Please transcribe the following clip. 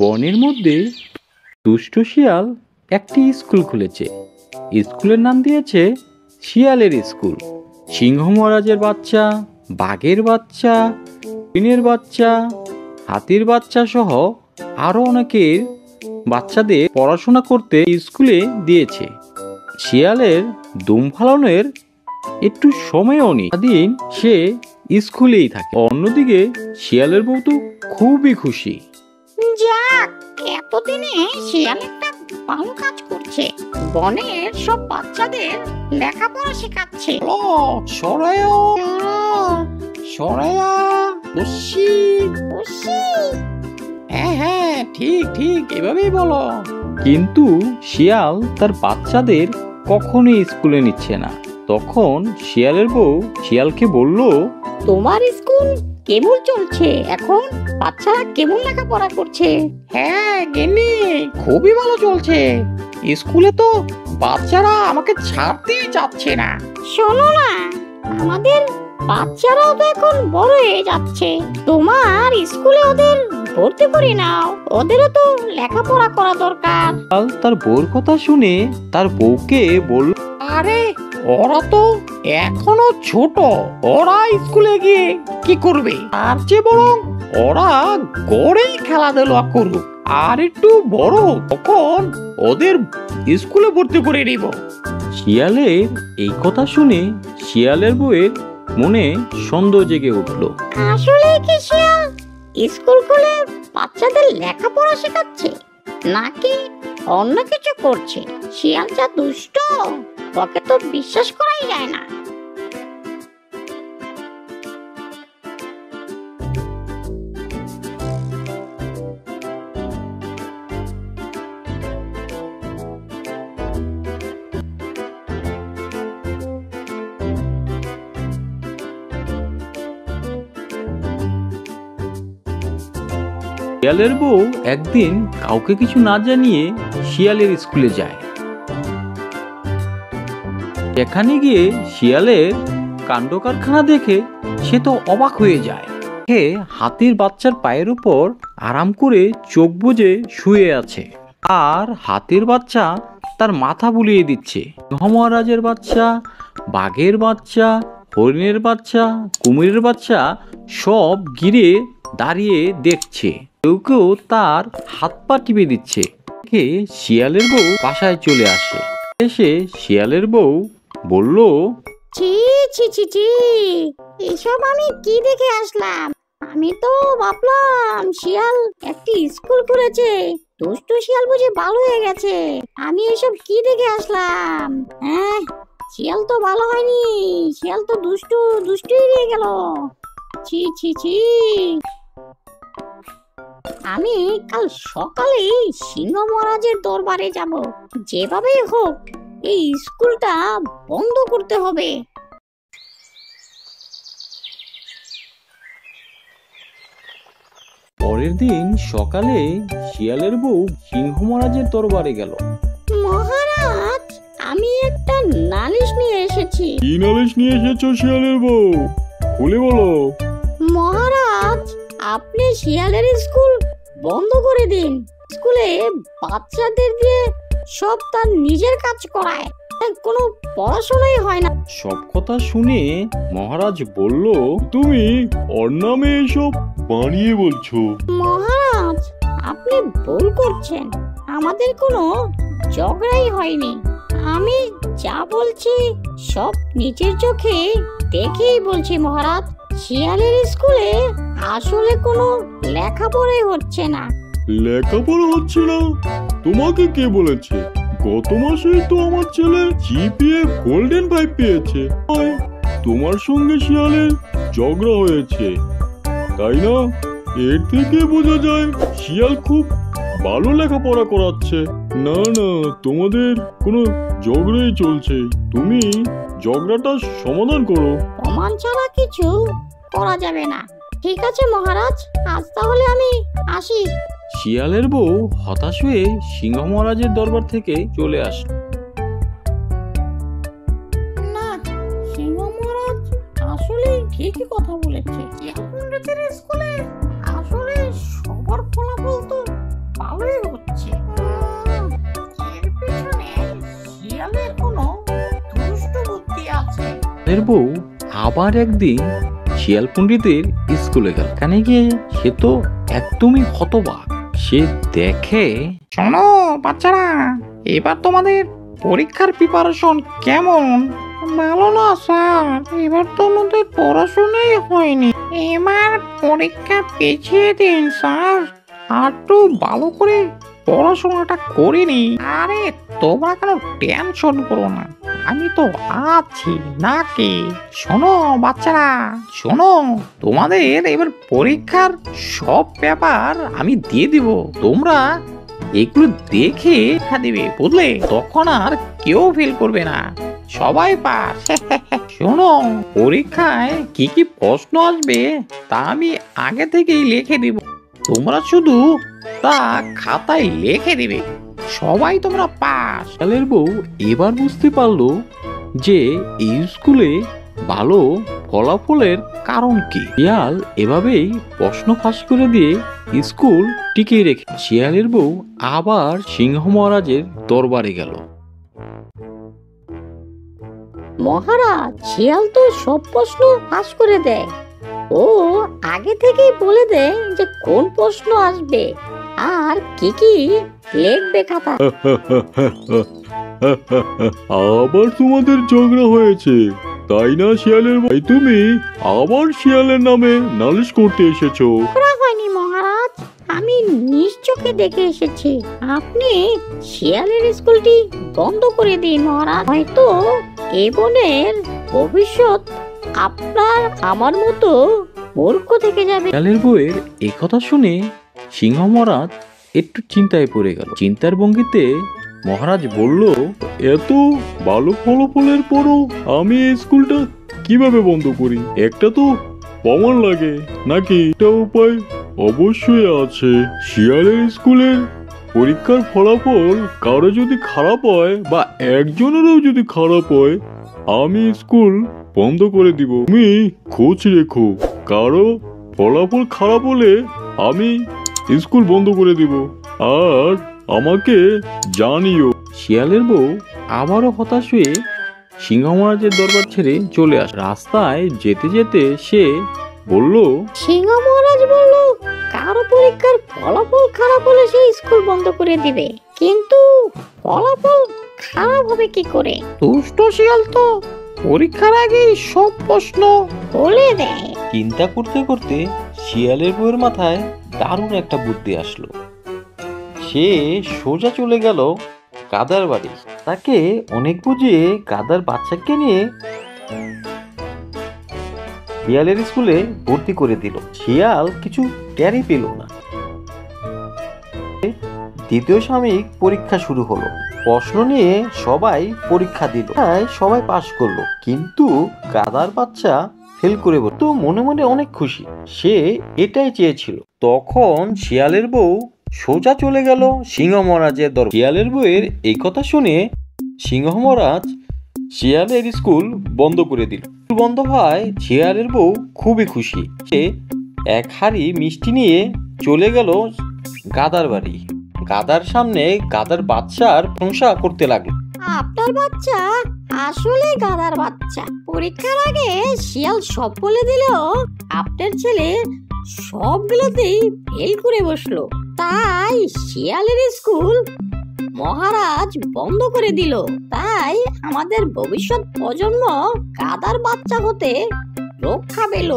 বনের মধ্যে দুষ্ট শিয়াল একটি স্কুল খুলেছে। স্কুলের নাম দিয়েছে শিয়ালের স্কুল। সিংহ মহারাজের বাচ্চা, বাঘের বাচ্চা, হরিণের বাচ্চা, হাতির বাচ্চা সহ আরো অনেকের বাচ্চাদের পড়াশোনা করতে স্কুলে দিয়েছে। শিয়ালের দুম ফালানোর একটু সময়ও নেই, সারাদিন সে স্কুলেই থাকে। অন্যদিকে শিয়ালের বউ তো খুবই খুশি। যাক, এতদিনে শিয়াল একটা ভালো কাজ করছে, বনের সব বাচ্চাদের লেখাপড়া শেখাচ্ছে। সরায়া সরায়া বসি। হ্যাঁ, ঠিক ঠিক এভাবেই বলো। কিন্তু শিয়াল তার বাচ্চাদের কখনোই স্কুলে নিচ্ছে না। তখন শিয়ালের বউ শিয়ালকে বলল, তোমার স্কুল কেমন চলছে এখন? বাচ্চারা কেমন লেখাপড়া করছে? হ্যাঁ গিন্নি, খুবই ভালো চলছে। স্কুলে তো বাচ্চারা আমাকে ছাড়তেই চাচ্ছে না। শোনো না, আমাদের বাচ্চারাও তো এখন বড় হয়ে যাচ্ছে, তোমার স্কুলে ওদের ভর্তি করে নাও, ওদেরও তো লেখাপড়া করা দরকার। শিয়াল তার বউর কথা শুনে তার বউকে বলল, আরে ওরা তো এখনো ছোট, ওরা স্কুলে গিয়ে কি করবে? তার চেয়ে বরং ওরা গড়েই খেলাধুলা করুক, আর একটু বড় তখন ওদের স্কুলে ভর্তি করে নিব। শিয়ালের এই কথা শুনে শিয়ালের বউয়ের মনে সন্দেহ জেগে উঠল। আসলে কি শিয়াল স্কুল খুলে বাচ্চাদের লেখাপড়া শেখাচ্ছে, নাকি অন্য কিছু করছে? শিয়াল যা দুষ্ট, ওকে তো বিশ্বাস করাই যায় না। শিয়ালের বউ একদিন কাউকে কিছু না জানিয়ে শিয়ালের স্কুলে যায়। এখানে গিয়ে শিয়ালের কাণ্ড কারখানা দেখে সে তো অবাক হয়ে যায়। হাতির বাচ্চার পায়ের উপর আরাম করে চোখ বুজে শুয়ে আছে, আর হাতির বাচ্চা তার মাথা বুলিয়ে দিচ্ছে। সিংহ মহারাজের বাচ্চা, বাঘের বাচ্চা, হরিণের বাচ্চা, কুমিরের বাচ্চা সব ঘিরে দাঁড়িয়ে দেখছে। কেউ কেউ তার হাত পা টিপে দিচ্ছে। শিয়ালের বউ বাসায় চলে আসে। এসে শিয়ালের বউ বলল, ছি ছি ছি ছি, এসব আমি কি দেখে আসলাম? আমি তো ভাবলাম শিয়াল একটি স্কুল খুলেছে, দুষ্টু শিয়াল বুঝি ভালো হয়ে গেছে। আমি এসব কি দেখে আসলাম? হ্যাঁ, শিয়াল তো ভালো হয়নি, শিয়াল তো দুষ্টুই রয়ে গেল। ছি ছি ছি, আমি কাল সকালে সিংহ মহারাজের দরবারে যাব, যেভাবেই হোক এই স্কুলটা বন্ধ করতে হবে। পরের দিন সকালে শিয়ালের বউ সিংহ মহারাজের দরবারে গেল। মহারাজ, আমি একটা নালিশ নিয়ে এসেছি। কি নালিশ নিয়ে এসেছো শিয়ালের বউ? খুলে বলো। মহারাজ, আপনি শিয়ালের স্কুল বন্ধ করে দিন। স্কুলে বাচ্চাদের দিয়ে সব তার নিজের কাজ করায়, কোনো পড়াশোনাই হয় না। সব কথা শুনে মহারাজ বলল, তুমি ওর নামে এসব বানিয়ে বলছো। মহারাজ, আপনি ভুল করছেন, আমাদের কোনো ঝগড়াই হয়নি। আমি যা বলছি সব নিজের চোখে দেখেই বলছি মহারাজ। শিয়ালের স্কুলে আসলে কোনো লেখাপড়াই হচ্ছে না। লেখাপড়া হচ্ছে না? তোমাকে কে বলেছে? গত মাসেই তো আমার ছেলে জিপিএ গোল্ডেন 5 পেয়েছে। তোমার সঙ্গে শিয়ালের ঝগড়া হয়েছে, তাই না? এর থেকে বোঝা যায় শিয়াল খুব ভালো লেখাপড়া করাচ্ছে। না না, তোমাদের কোনো ঝগড়াই চলছে। তুমি ঝগড়াটা সমাধান করো। প্রমাণ ছাড়া কিছু করা যাবে না। ঠিক আছে মহারাজ, আজ তাহলে আমি আসি। শিয়ালের বউ হতাশ হয়ে সিংহ মহারাজের দরবার থেকে চলে আসে। না, সিংহ মহারাজ আসলে ঠিকই কথা বলেছে। এখন রাতের স্কুলে আসলে সবার ফলাফল তো ভালোই হচ্ছে। এর পেছনে শিয়ালের কোনো দুষ্ট বুদ্ধি আছে। এর বউ আবার একদিন শিয়াল পণ্ডিতের স্কুলে গেল। এখানে গিয়ে সে তো একদমই হতবাক। সে দেখে শোনো বাচ্চারা, এবার তোমাদের পরীক্ষার প্রিপারেশন কেমন? ভালো না স্যার, এবার তো আমাদের পড়াশোনাই হয়নি। এবার পরীক্ষা পিছিয়ে দিন স্যার, আর একটু ভালো করে পড়াশোনাটা করিনি। আরে তোমরা কেন টেনশন করো না, আমি তো আছি নাকি। শোনো বাচ্চারা, শোনো, তোমাদের এবার পরীক্ষার সব পেপার আমি দিয়ে দিব, তোমরা এগুলো দেখে লেখা দিবে, বুঝলে? তখন আর কেউ ফেল করবে না, সবাই পাস। শোনো, পরীক্ষায় কি কি প্রশ্ন আসবে তা আমি আগে থেকেই লিখে দিব, তোমরা শুধু তা খাতায় লিখে দিবে, সবাই তোমরা পাস। শিয়ালের বউ এবার বুঝতে পারলো যে এই স্কুলে ভালো ফলাফলের কারণ কি। শিয়াল এভাবেই প্রশ্ন ফাঁস করে দিয়ে স্কুল টিকিয়ে রেখে শিয়ালের বউ আবার সিংহ মহারাজের দরবারে গেল। মহারাজ, শিয়াল তো সব প্রশ্ন ফাঁস করে দেয়। ও আগে থেকেই বলে দেয় যে কোন প্রশ্ন আসবে আর কি কি লিখবে খাতা। আবার তোমাদের ঝগড়া হয়েছে তাই না শিয়ালের ভাই? তুমি আবার শিয়ালের নামে নালিশ করতে এসেছো? করা হয়নি মহারাজ, আমি নিজ চোখে দেখে এসেছি। আপনি শিয়ালের স্কুলটি বন্ধ করে দিন মহারাজ, হয়তো এ বনের ভবিষ্যৎ আপনার আমার মতো মূর্খ থেকে যাবে। শিয়ালের বউয়ের এই কথা শুনে সিংহ মহারাজ একটু চিন্তায় পড়ে গেল। চিন্তার ভঙ্গিতে মহারাজ বলল, এত ভালো ফলাফলের পরও আমি এই স্কুলটা কিভাবে বন্ধ করি? একটা তো প্রমাণ লাগে নাকি? একটা উপায় অবশ্যই আছে। শিয়ালের স্কুলের পরীক্ষার ফলাফল কারো যদি খারাপ হয় বা একজনেরও যদি খারাপ হয়, আমি স্কুল বন্ধ করে দিব। তুমি খোঁজ রেখো, কারো ফলাফল খারাপ হলে আমি স্কুল বন্ধ করে দিব, আর আমাকে জানিও। শিয়ালের বউ আবারও হতাশ হয়ে সিংহ মহারাজের দরবার ছেড়ে চলে আসে। রাস্তায় যেতে যেতে সে বলল, সিংহ মহারাজ বলল কারো পরীক্ষার ফলাফল খারাপ হলে সে স্কুল বন্ধ করে দিবে, কিন্তু ফলাফল খারাপ হবে কি করে? দুষ্ট শিয়াল তো পরীক্ষার আগেই সব প্রশ্ন বলে দেয়। চিন্তা করতে করতে শিয়ালের বউয়ের মাথায় দারুণ একটা বুদ্ধি আসলো। সে সোজা চলে গেল গাধার বাড়ি। তাকে অনেক বুঝিয়ে গাধার বাচ্চাকে নিয়ে শিয়ালের স্কুলে ভর্তি করে দিল। শিয়াল কিছু টেরই পেল না। দ্বিতীয় সাময়িক পরীক্ষা শুরু হলো। প্রশ্ন নিয়ে সবাই পরীক্ষা দিল, সবাই পাশ করলো, কিন্তু গাধার বাচ্চা ফেল করে বলল। তো মনে মনে অনেক খুশি, সে এটাই চেয়েছিল। তখন শিয়ালের বউ সোজা চলে গেল সিংহ মহারাজের দরবারে। শিয়ালের বউয়ের এই কথা শুনে সিংহ মহারাজ শিয়ালের স্কুল বন্ধ করে দিল। স্কুল বন্ধ হয় শিয়ালের বউ খুবই খুশি। সে এক হাঁড়ি মিষ্টি নিয়ে চলে গেল গাধার বাড়ি। গাধার সামনে গাধার বাচ্চার প্রশংসা করতে লাগলো। আপনার বাচ্চা আসলে গাধার বাচ্চা। পরীক্ষার আগে শিয়াল সব বলে দিলেও আপনার ছেলে সবগুলোতেই ফেল করে বসলো, তাই শিয়ালের স্কুল মহারাজ বন্ধ করে দিল। তাই আমাদের ভবিষ্যৎ প্রজন্ম গাধার বাচ্চা হতে রক্ষা পেল।